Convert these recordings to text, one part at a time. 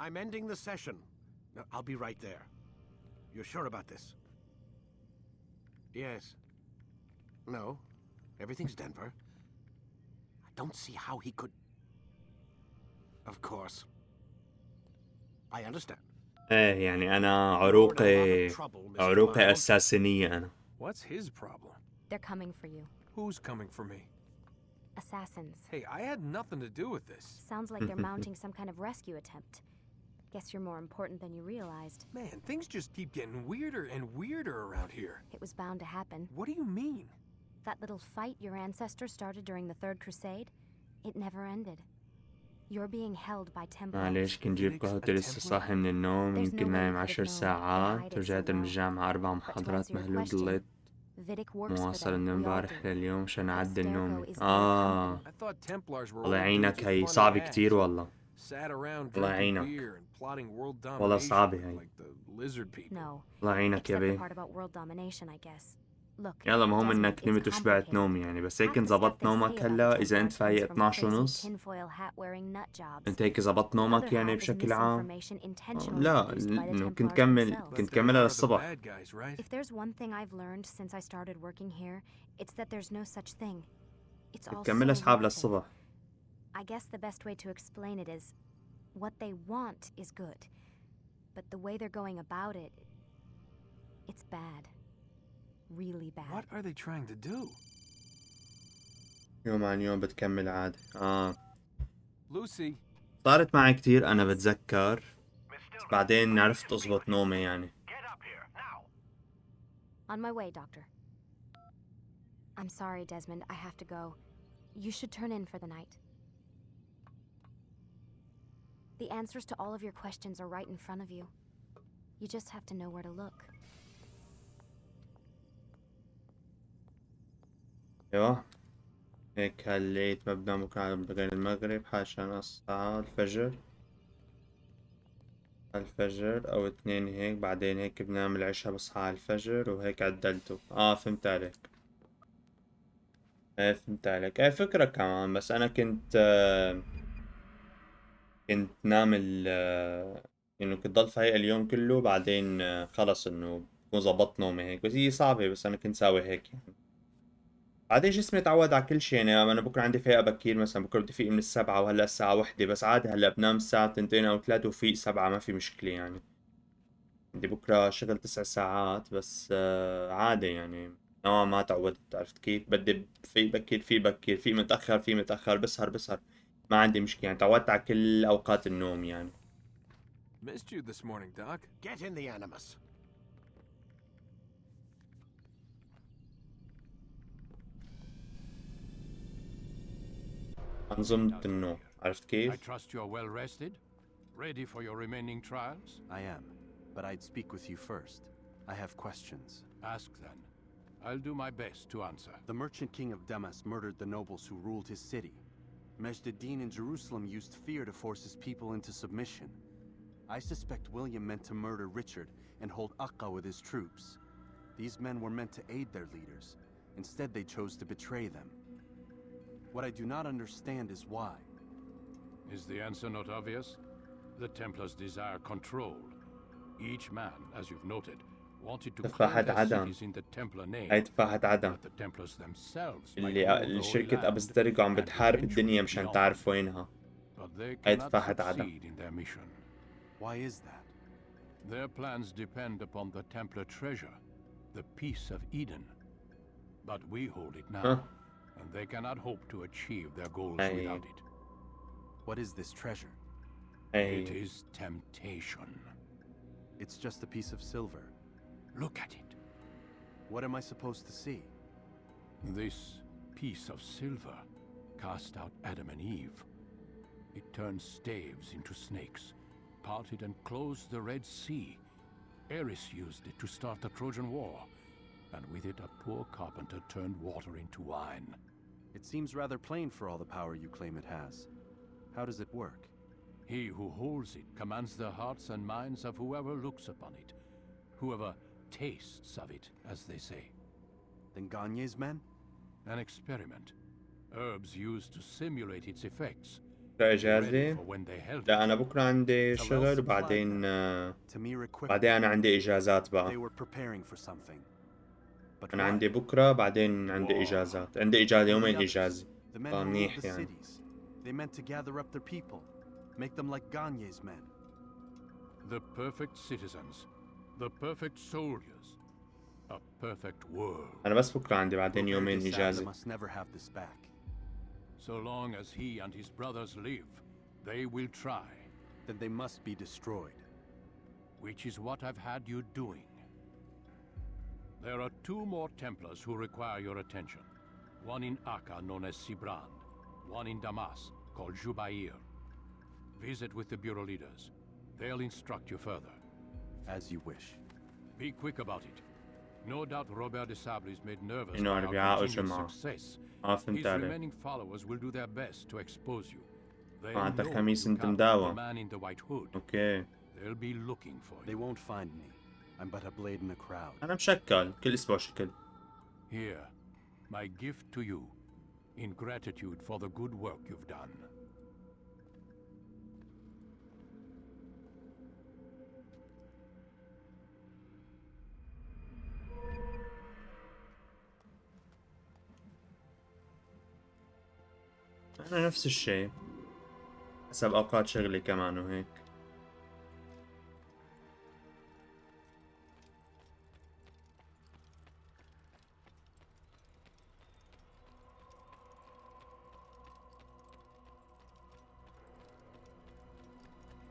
I'm ending the session. No, I'll be right there. You're sure about this? Yes. No. Everything's Denver. I don't see how he could... Of course. I understand. ايه يعني انا عروقي اساسينية انا. What's his problem? They're coming for you. Who's coming for me? Assassins. Hey, I had nothing to do with this. Sounds like they're mounting some kind of rescue attempt. Guess you're more important than you realized. Man, things just keep getting weirder and weirder around here. It was bound to happen. What do you mean? That little fight your ancestors started during the Third Crusade, it never ended. You're being held by Templars. معليش كنت جيب قهوتي لسه صاحي من النوم يمكن نايم 10 ساعات ورجعت من الجامعة 4 محاضرات مهلوك ضليت مواصل من امبارح لليوم عشان اعدل نومي. الله يعينك هي صعبة كتير والله. الله يعينك. والله صعبة هي. الله يعينك يا بيه. يلا المهم انك نمت وشبعت نوم يعني بس هيك انظبط نومك هلا اذا انت فايق 12:30 انت هيك ظبطت نومك يعني بشكل عام. لا انه كنت كملها للصبح. كملها اصحاب للصبح. I guess the best way to explain it is what they want is good, but the way they're going about it, it's bad. Really bad. What are they trying to do? يوم عن يوم بتكمل عادي. Lucy. صارت معي كتير أنا بتذكر بعدين عرفت أضبط نومي يعني. On my way, doctor. I'm sorry, Desmond. I have to go. You should turn in for the night. The answers to all of your questions are right in front of you. You just have to know where to look. ايوه هيك هليت مبدأ بكرة بغير المغرب عشان أصحى الفجر أو 2 هيك بعدين هيك بنام العشاء بصحى على الفجر وهيك عدلته. فهمت عليك. فهمت عليك. فكرة كمان بس أنا كنت نام إنه كنت ضل فايق اليوم كله بعدين خلص إنه بكون ظبطت نومي هيك بس هي صعبة بس أنا كنت ساوي هيك يعني. بعدين جسمي تعود على كل شيء يعني انا بكره عندي فايقه بكير مثلا بكره بدي فيق من 7 وهلا الساعه 1 بس عادي هلا بنام الساعه 2 او 3 وفيق 7 ما في مشكله يعني. عندي بكره شغل 9 ساعات بس عادي يعني نوعا ما تعودت. عرفت كيف بدي فيق بكير فيق متاخر بسهر ما عندي مشكله يعني تعودت على كل اوقات النوم يعني. Missed you this morning, Doc. Get in the Animus. أنظمة النوم. عرفت كيف؟ I trust you are well rested, ready for your remaining trials. I am, but I'd speak with you first. I have questions. Ask then. I'll do my best to answer. The merchant king of Damas murdered the nobles who ruled his city. Majd-ad-Din in Jerusalem used fear to force his people into submission. I suspect William meant to murder Richard and hold Aqqa with his troops. These men were meant to aid their leaders. Instead, they chose to betray them. What I do not understand is why. Is the answer not obvious? The Templars desire control. Each man, as you've noted, wanted to claim their cities in the Templar name. هاي تفاحة عدم. But the Templars themselves اللي شركة أبستريكو عم بتحارب الدنيا مشان تعرف وينها. هاي تفاحة عدم. Why is that? Their plans depend upon the Templar treasure, the Peace of Eden. But we hold it now. And they cannot hope to achieve their goals without it. What is this treasure? It is temptation. It's just a piece of silver. Look at it. What am I supposed to see? This piece of silver cast out Adam and Eve. It turned staves into snakes, parted and closed the Red Sea. Eris used it to start the Trojan War. And with it a poor carpenter turned water into wine. It seems rather plain for all the power you claim it has. How does it work? He who holds it commands the hearts and minds of whoever looks upon it, whoever tastes of it, as they say. Then Gagne's men? An experiment. Herbs used to simulate its effects. بكرة Be ready إجازة. for when they held لا it. أنا بكرة عندي So well شغل supplied وبعدين Tamir equipped بعدين أنا عندي إجازات They بقى. were preparing for something. But أنا what? عندي بكرة بعدين عندي إجازات. عندي إجازة And the يومين others, إجازة. the men who ruled منيح the يعني. cities. They meant to gather up their people, make them like Ganye's men. The perfect citizens, the perfect soldiers, a perfect world. أنا بس بكرة عندي بعدين Robert يومين de Sable إجازة. must never have this back. So long as he and his brothers live, they will try, Then they must be destroyed. which is what I've had you doing. There are 2 more Templars who require your attention. One in Akka, known as Sibrand. One in Damas, called Jubair. Visit with the bureau leaders. They'll instruct you further. As you wish. Be quick about it. No doubt Robert de Sable is made nervous إنه by our أربعاء continued وجمعة. success. فهمت His عليك. remaining followers will do their best to expose you. They'll عندك know خميس you أنت captured مداوم. the man in the white hood. أوكي. They'll be looking for They you. won't find me. I'm but a blade in the crowd. أنا مشكل كل أسبوع شكل. Here, my gift to you, in gratitude for the good work you've done. أنا نفس الشيء. حسب أوقات شغلي كمان وهيك.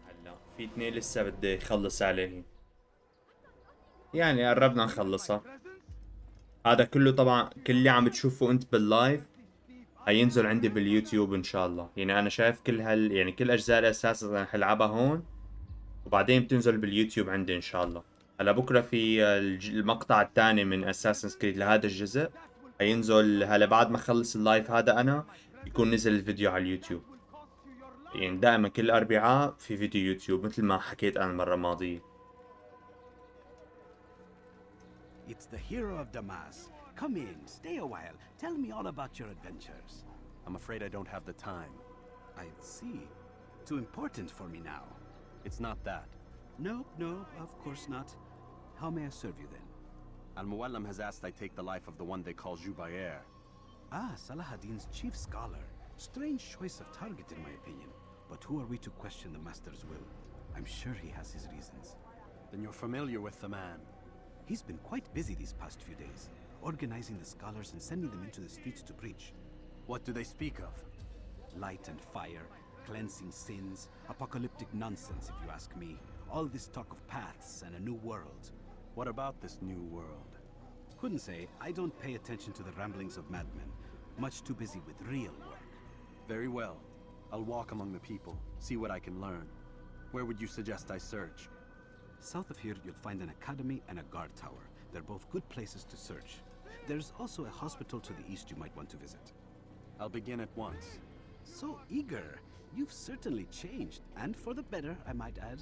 هلا في 2 لسه بدي أخلص عليه. يعني قربنا نخلصها. هذا كله طبعا كل اللي عم بتشوفه انت باللايف هينزل عندي باليوتيوب ان شاء الله. يعني انا شايف كل يعني كل اجزاء الاساس انا حلعبها هون وبعدين بتنزل باليوتيوب عندي ان شاء الله. هلا بكره في المقطع الثاني من اساسن كريد لهذا الجزء هينزل. هلا بعد ما اخلص اللايف هذا انا يكون نزل الفيديو على اليوتيوب. يعني دائما كل اربعاء في فيديو يوتيوب مثل ما حكيت انا المره الماضيه. It's the hero of Damas. Come in, stay a while. Tell me all about your adventures. I'm afraid I don't have the time. I see. Too important for me now. It's not that. No, of course not. How may I serve you then? Al-Muallim has asked I take the life of the one they call Jubair. Ah, Salahadin's chief scholar. Strange choice of target in my opinion. But who are we to question the master's will? I'm sure he has his reasons. Then you're familiar with the man. He's been quite busy these past few days, organizing the scholars and sending them into the streets to preach. What do they speak of? Light and fire, cleansing sins, apocalyptic nonsense if you ask me. All this talk of paths and a new world. What about this new world? Couldn't say. I don't pay attention to the ramblings of madmen. Much too busy with real work. Very well. I'll walk among the people, see what I can learn. Where would you suggest I search? South of here, you'll find an academy and a guard tower. They're both good places to search. There's also a hospital to the east you might want to visit. I'll begin at once. So eager. You've certainly changed, and for the better, I might add.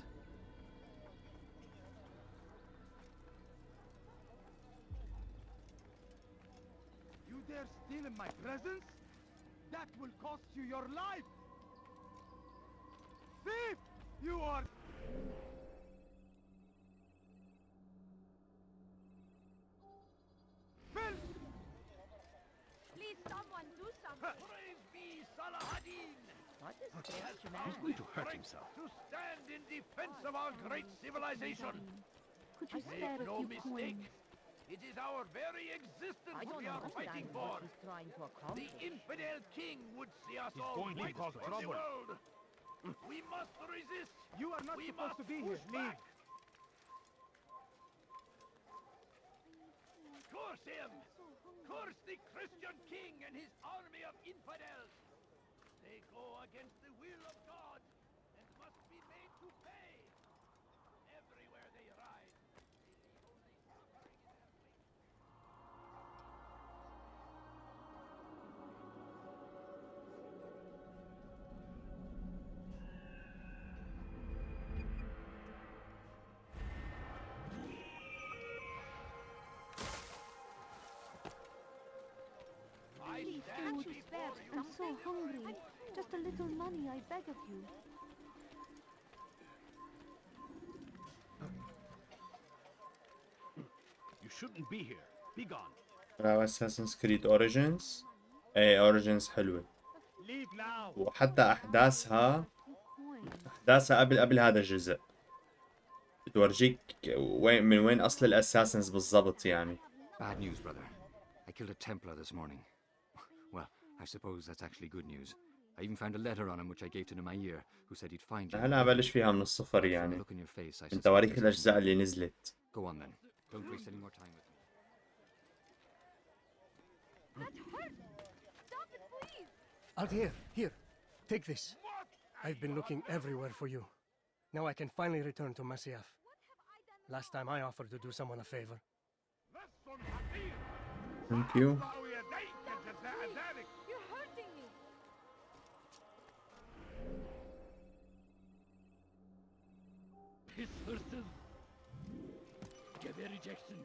You dare steal in my presence? That will cost you your life! Thief! You are... Filth! Please, someone do something. Praise be Salahadin! What is He has this found man? going to hurt himself. To stand in defense of our great civilization. Could you Make spare a no few mistake. coins? It is our very existence I don't we are fighting understand for. what he's trying to The accomplish. infidel king would see us all going to wiped cause from the trouble. world. We must resist. You are not We supposed must to be here. push Leave. back. Curse him! Curse the Christian king and his army of infidels! They go against the will of God and must be made to pay. Everywhere they ride, they leave only suffering in their wake. I stand Food. before you I'm so hungry. Just a little money, I beg of you. You shouldn't be here. Be gone. أساسن كريد أوريجينز. ايه أوريجينز حلوة. Leave now. وحتى أحداثها قبل هذا الجزء. بتورجيك من وين أصل الأساسنز بالضبط يعني. Bad news, brother. I killed a Templar this morning. Well, I suppose that's actually good news. I even found a letter on him which I gave to Nemair, who said he'd find you. هلا بلش فيها من الصفر يعني. Look in your face, I من suspect تواريخ this الأجزاء isn't- اللي نزلت. Go on then. Don't waste any more time with me. That hurts! Stop it, please! Altair, here. Take this. I've been looking everywhere for you. Now I can finally return to Masyaf. Last time I offered to do someone a favor. Thank you. You're hurting me! His hırsız. Gebereceksin.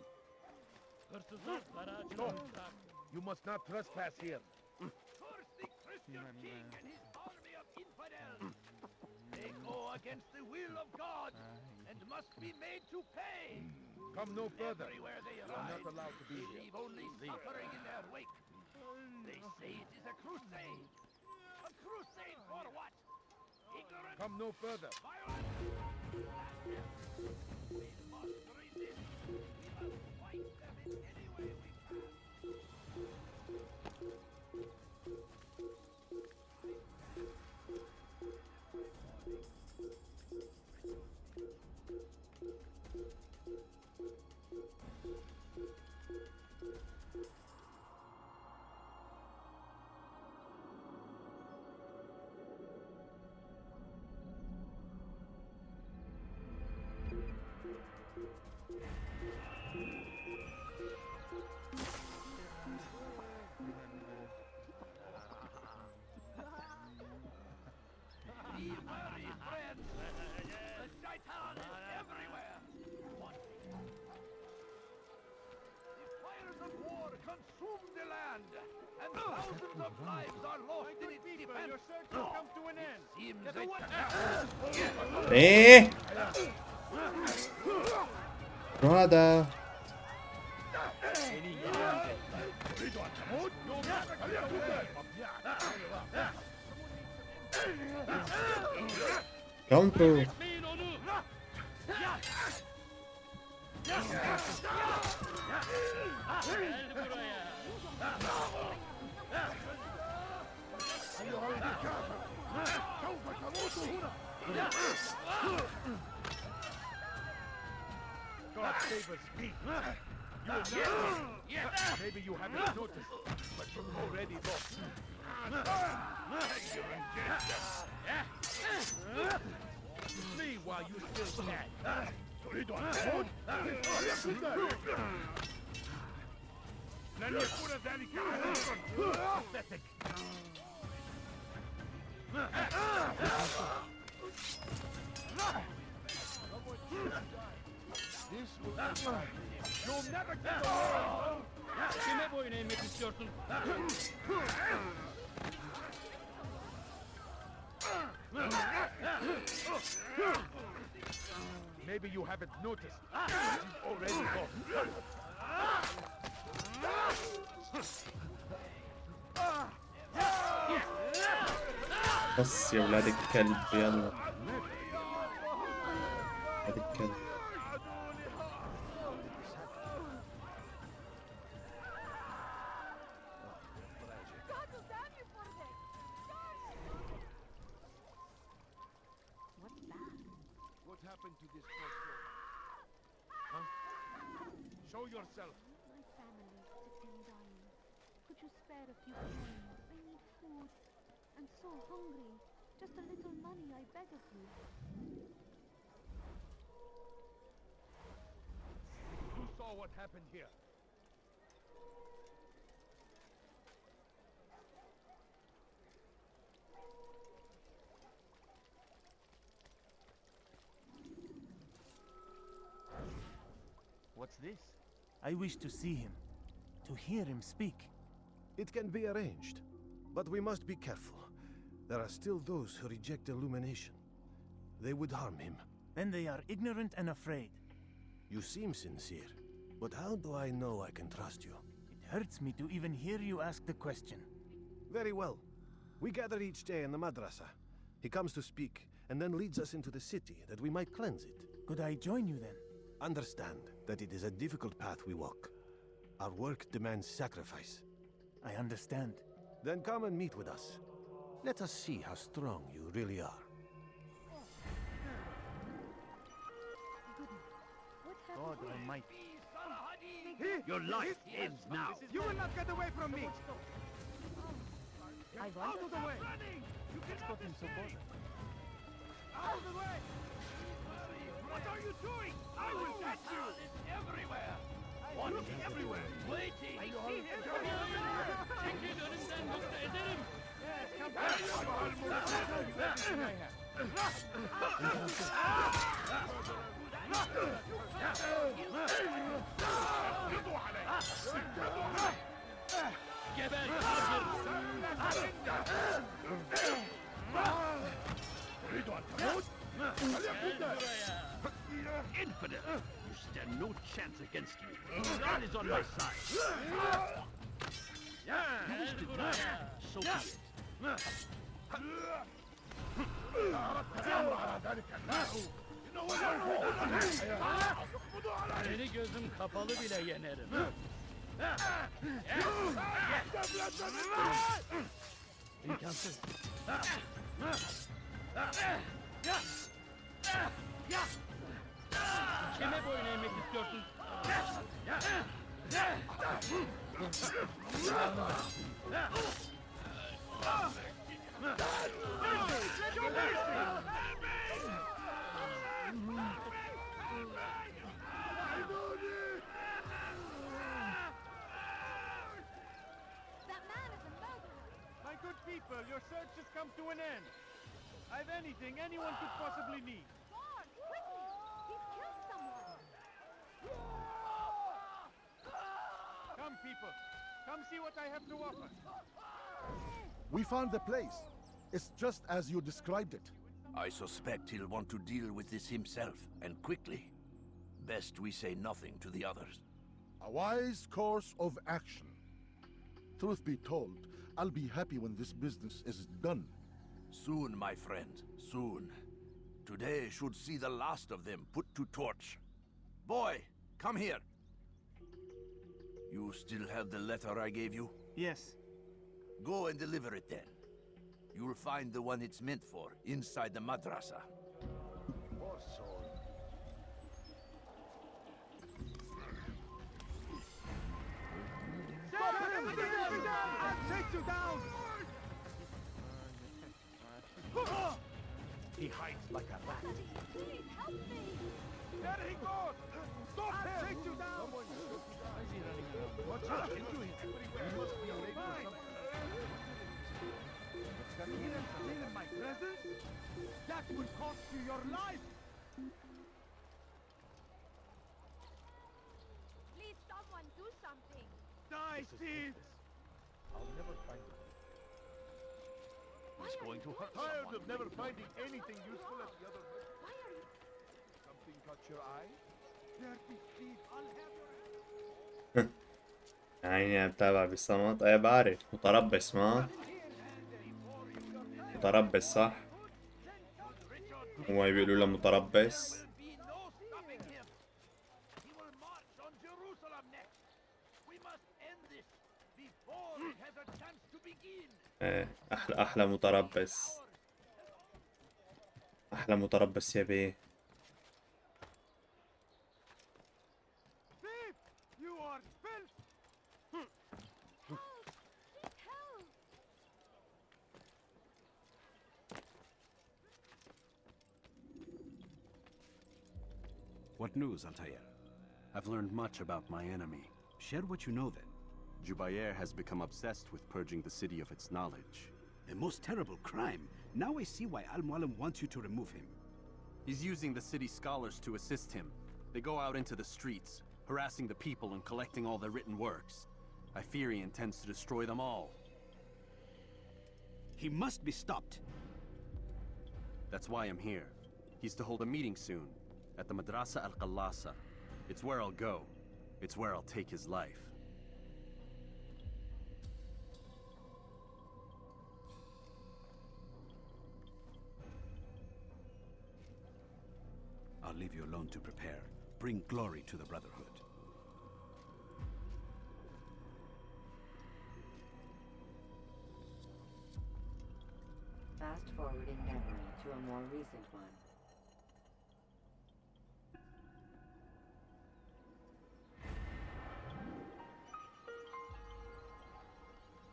Hırsızlar garajına bırak. You must not trespass here. Curse the Christian king and his army of infidels. They go against the will of God and must be made to pay. Come no further. Everywhere they arrive, not allowed to be they leave only suffering in their wake. They say it is a crusade. A crusade for what? Ignorance. Come no further. Violence. We must resist. We must fight them in any way we can. Consume the land, and thousands of lives are lost in its defense. Your search has come to an end. ايه شو هذا؟ كاونتر. God save us, Pete. You and maybe you haven't noticed, but you're already lost. Flee while you still can. لن يكون ذلك pathetic. You'll never get away. Kime boyun eğmek istiyorsun? Maybe you haven't noticed. He's already gone. بس يا ولاد الكلب يلا. ولاد الكلب. God will damn you for this! What's that? What happened to this poor soul? Huh? Show yourself. My family sits and dying. Could you spare a few coins? I need food. I'm so hungry. Just a little money, I beg of you. Who saw what happened here? What's this? I wish to see him, to hear him speak. It can be arranged, but we must be careful. there are still those who reject illumination. They would harm him. Then they are ignorant and afraid. You seem sincere, but how do I know I can trust you? It hurts me to even hear you ask the question. Very well. We gather each day in the madrasa. He comes to speak, and then leads us into the city, that we might cleanse it. Could I join you then? Understand that it is a difficult path we walk. Our work demands sacrifice. I understand. Then come and meet with us. Let us see how strong you really are. God Almighty. Your life ends now. You will not get away from me! Out of the way! You cannot escape! Out of the way! What are you doing? I will get you! Everywhere! One everywhere! Waiting! Çekil önümden yoksa ederim! Geber kafir! Infidel! You stand no chance against me. God is on my side. Use the dagger. So be it. Seni gözüm kapalı bile yenerim. İmkansız. Kime boyun eğmek istiyorsun? My good people, your search has come to an end. I've anything anyone could possibly need. Guard, quickly! He's killed someone! Come, people. Come see what I have to offer. We found the place. It's just as you described it. I suspect he'll want to deal with this himself, and quickly. Best we say nothing to the others. A wise course of action. Truth be told, I'll be happy when this business is done. Soon, my friend, soon. Today should see the last of them put to torch. Boy, come here. You still have the letter I gave you? Yes. Go and deliver it then. You'll find the one it's meant for inside the madrasa. Poor soul. Stop him! I'll take you down! He hides like a rat. Please help me! There he goes! Stop him! I'll take you down! Watch out! Into him. He must be late for something. Can you steal in my presence? That would cost you your life! Please, someone do something! Die, thief! I'll never find him. He's going to hurt Tired of never finding anything useful at the other place. Why are you... Something caught your eye? Dirty thief! I'll have your... يعني بتابع بالصمت. ايه بعرف متربص ما متربص صح. هو بيقولوا له متربص. ايه احلى متربص. احلى متربص يا بيه. You are filth! What news, Altair? I've learned much about my enemy. Share what you know then. Jubair has become obsessed with purging the city of its knowledge. A most terrible crime. Now I see why Al-Mualim wants you to remove him. He's using the city scholars to assist him. They go out into the streets, harassing the people and collecting all their written works. I fear he intends to destroy them all. He must be stopped. That's why I'm here. He's to hold a meeting soon, at the Madrasa al-Qallasa. It's where I'll go. It's where I'll take his life. I'll leave you alone to prepare. Bring glory to the Brotherhood. Fast forwarding memory to a more recent one.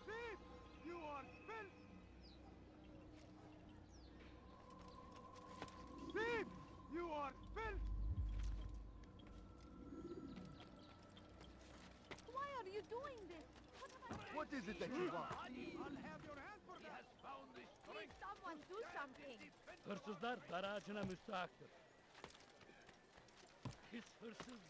Thief! You are filth! Thief! You are filth! Why are you doing this? What is it that you want? Please, someone do something. Hırsızlar garajına müstahaktır. Pis hırsız.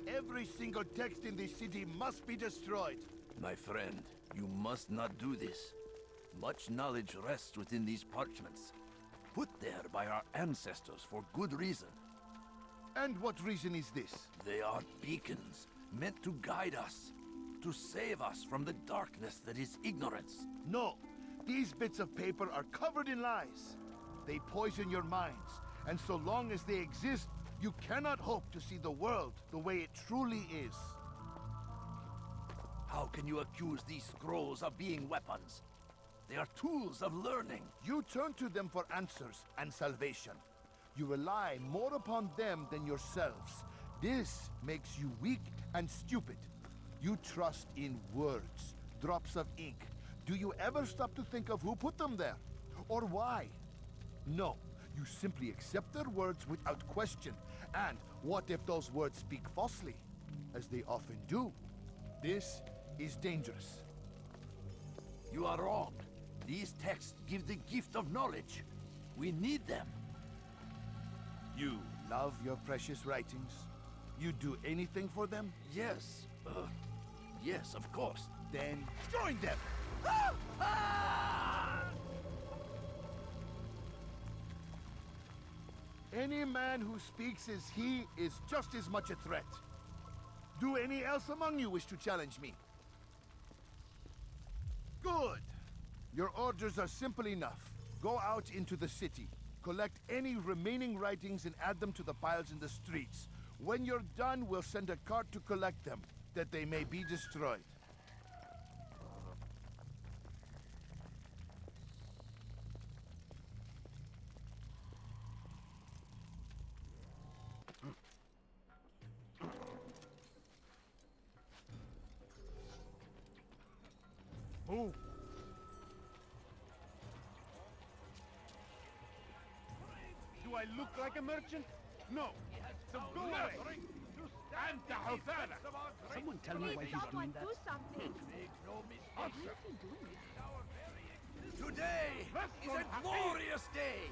Every single text in this city must be destroyed. My friend, you must not do this. Much knowledge rests within these parchments, put there by our ancestors for good reason. And what reason is this? They are beacons, meant to guide us, to save us from the darkness that is ignorance. No, these bits of paper are covered in lies. They poison your minds, and so long as they exist, you cannot hope to see the world the way it truly is. How can you accuse these scrolls of being weapons? They are tools of learning. You turn to them for answers and salvation. You rely more upon them than yourselves. This makes you weak and stupid. You trust in words, drops of ink. Do you ever stop to think of who put them there? Or why? No, you simply accept their words without question. And what if those words speak falsely? As they often do. This is dangerous. You are wrong. These texts give the gift of knowledge. We need them. You love your precious writings? You do anything for them? Yes. Yes, of course. Then join them! Any man who speaks as he is just as much a threat. Do any else among you wish to challenge me? Good. Your orders are simple enough. Go out into the city. Collect any remaining writings and add them to the piles in the streets. When you're done, we'll send a cart to collect them, that they may be destroyed. Move! Do I look like a merchant? No. So go away! أنت حثالة! Someone tell me why he's doing that. Do something. Today is a glorious day!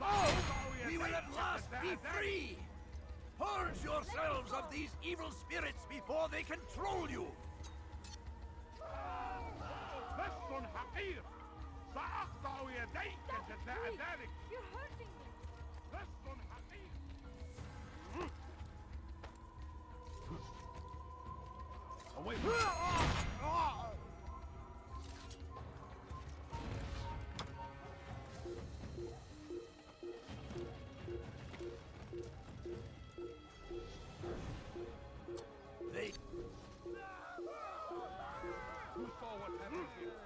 We will at last be free! Purge yourselves of these evil spirits before they control you! بس حقير! سأقطع يديك جزاء ذلك! You're hurting me. بس حقير! Away! They... Who saw what happened here?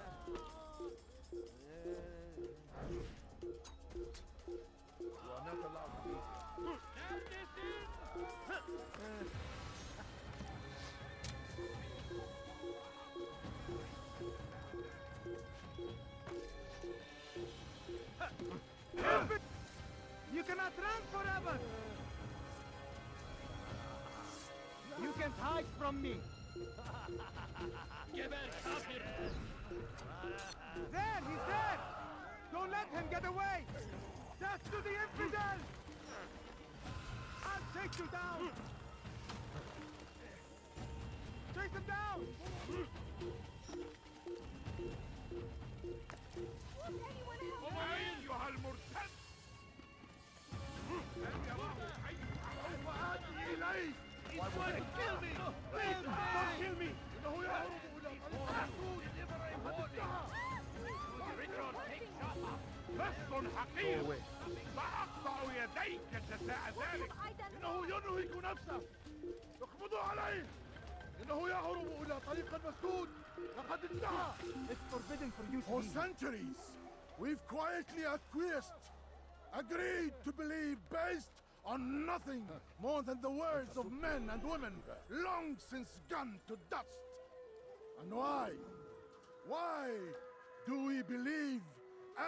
You are not allowed to be here. You can't hide from me. There, he's there. Don't let him get away. Death to the infidel. I'll take you down. Chase him down. أيها المرتد إليه. He's trying to kill me. Please don't kill me. إنه يهرب إلى لص حقير. سأقطع يديك جزاء ذلك. إنه ينهك نفسه. اقبضوا عليه. إنه يهرب إلى طريق مسدود. لقد انتهى. It's forbidden for you to For leave. centuries, we've quietly acquiesced, agreed to believe based on nothing more than the words of men and women long since gone to dust. And why? Why do we believe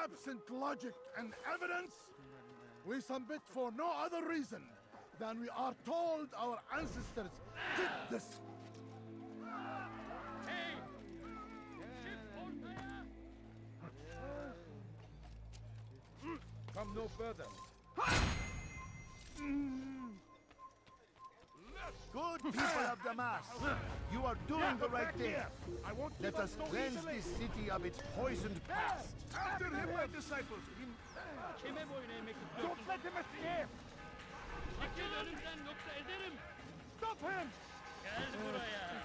absent logic and evidence? We submit for no other reason than we are told our ancestors did this. Come no further. Good people of Damas, you are doing the right thing. Let us cleanse this city of its poisoned past. After him, my disciples. Don't let him escape. Stop him.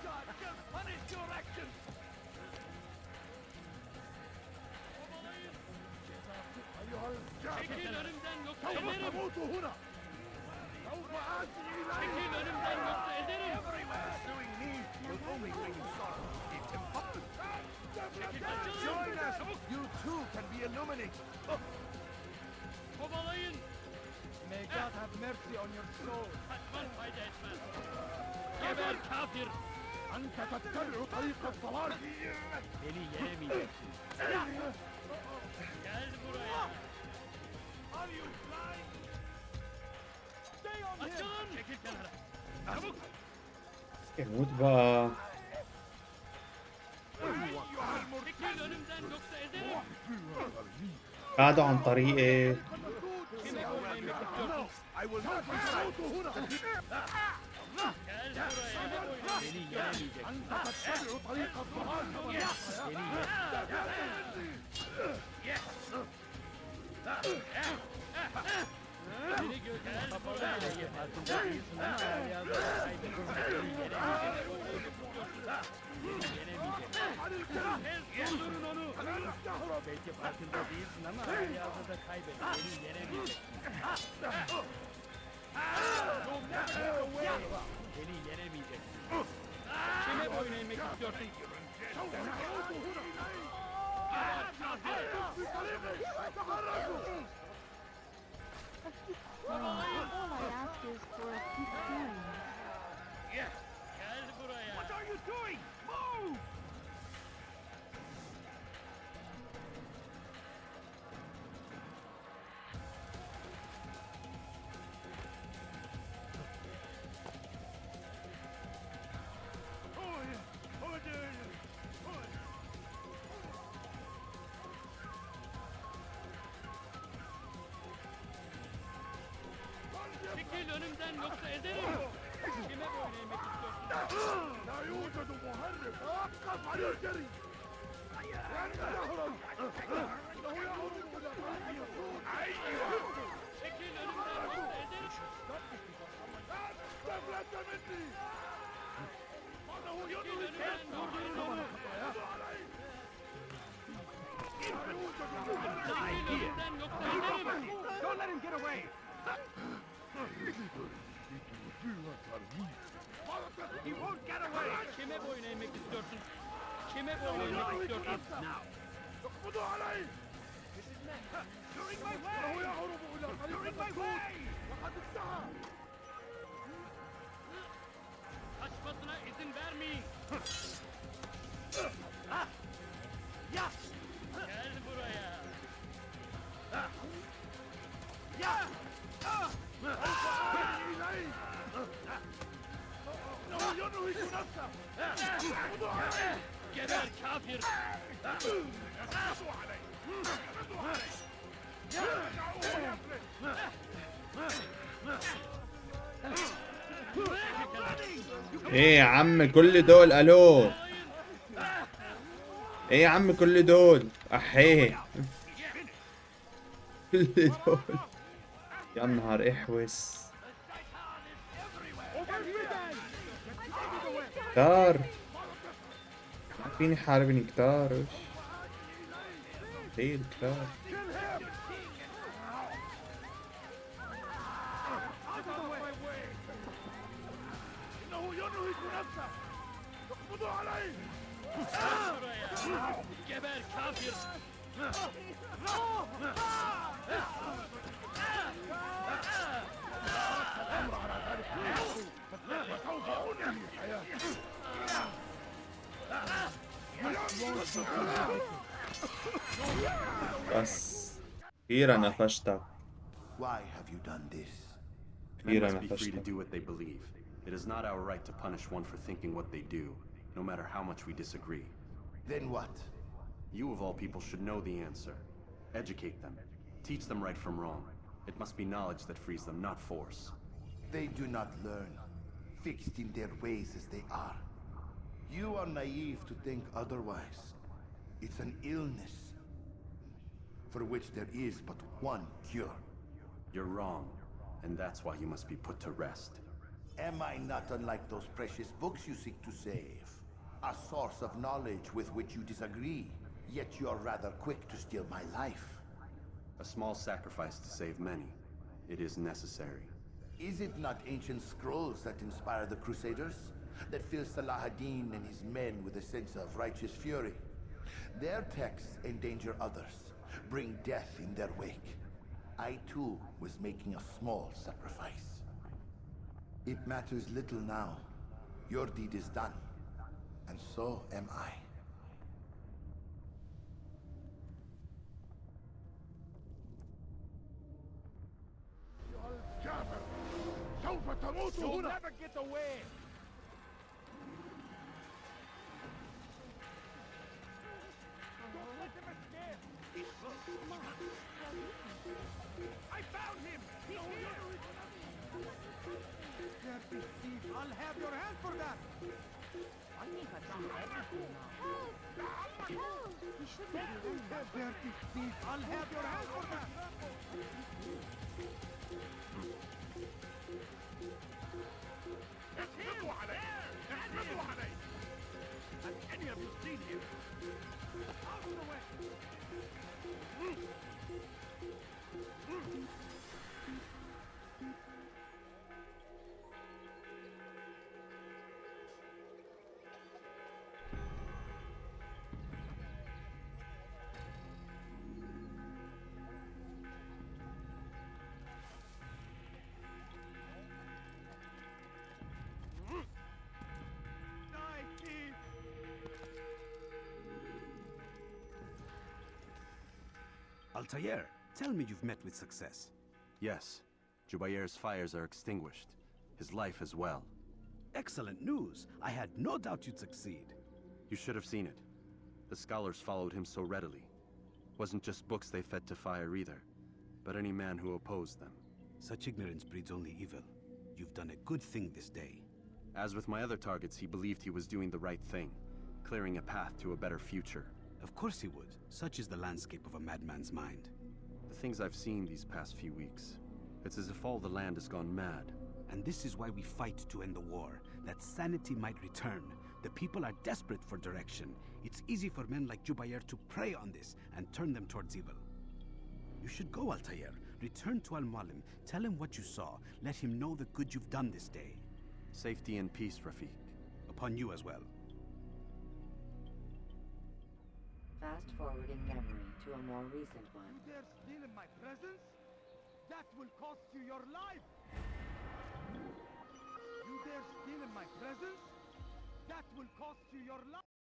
God will punish your actions. أيها الجاهل، سوف تموت هنا. سوف آتي إليك. Pursuing me will only bring you sorrow. It's impossible. Join us. You too can be illuminated. May God have mercy on your soul. أنت تتبع طريق الضلال. Are you blind? Stay on him. يموت بقى. قعدوا عن طريقي. I will not be silent. أنت تتبع طريق الضلال. All I ask is for a few coins. What are you doing? Move! لا يوجد مهرب. توقف عن الجري. لن تهرب. إنه يهرب إلى طريق مسدود. لا تفلت مني. إنه يدرك. Don't let him get away. He won't get away! Now. اقبضوا عليه. During my إنه way! يهرب إلى طريق During my مسدود. way! لقد انتهى. Kaçmasına izin vermeyin! Gel buraya! ايه يا عم كل دول؟ الو ايه يا عم كل دول؟ احيه كل دول يا نهار احوس. كتار ما فيني حاربني كتار وش كتير كتار. بس أخيرا نفشتك. Why have you done this? Men أخيرا must be free to نفشتك. do what they believe. It is not our right to punish one for thinking what they do, no matter how much we disagree. Then what? You of all people should know the answer. Educate them. Teach them right from wrong. It must be knowledge that frees them, not force. They do not learn, fixed in their ways as they are. You are naive to think otherwise. It's an illness for which there is but one cure. You're wrong, and that's why you must be put to rest. Am I not unlike those precious books you seek to save? A source of knowledge with which you disagree, yet you are rather quick to steal my life. A small sacrifice to save many. It is necessary. Is it not ancient scrolls that inspire the Crusaders? That fill Salah ad-Din and his men with a sense of righteous fury? Their texts endanger others, bring death in their wake. I too was making a small sacrifice. It matters little now. Your deed is done, and so am I. You'll never get away! Don't let him escape! I found him! He's here! Dirty thief! I'll have your hand for that! I think I've done everything now. Help! Help! He shouldn't be running. Dirty thief! I'll have your hand for that! احمدوا علي! احمدوا علي! Have any of you seen him? Out of the way! Altair, tell me you've met with success. Yes, Jubayr's fires are extinguished. His life as well. Excellent news. I had no doubt you'd succeed. You should have seen it. The scholars followed him so readily. Wasn't just books they fed to fire either, but any man who opposed them. Such ignorance breeds only evil. You've done a good thing this day. As with my other targets, he believed he was doing the right thing, clearing a path to a better future. Of course he would. Such is the landscape of a madman's mind. The things I've seen these past few weeks, it's as if all the land has gone mad. And this is why we fight to end the war, that sanity might return. The people are desperate for direction. It's easy for men like Jubayr to prey on this and turn them towards evil. You should go, Altair. Return to Al-Mualim. Tell him what you saw. Let him know the good you've done this day. Safety and peace, Rafiq. Upon you as well. Fast forwarding memory to a more recent one. You dare steal in my presence? That will cost you your life! You dare steal in my presence? That will cost you your life!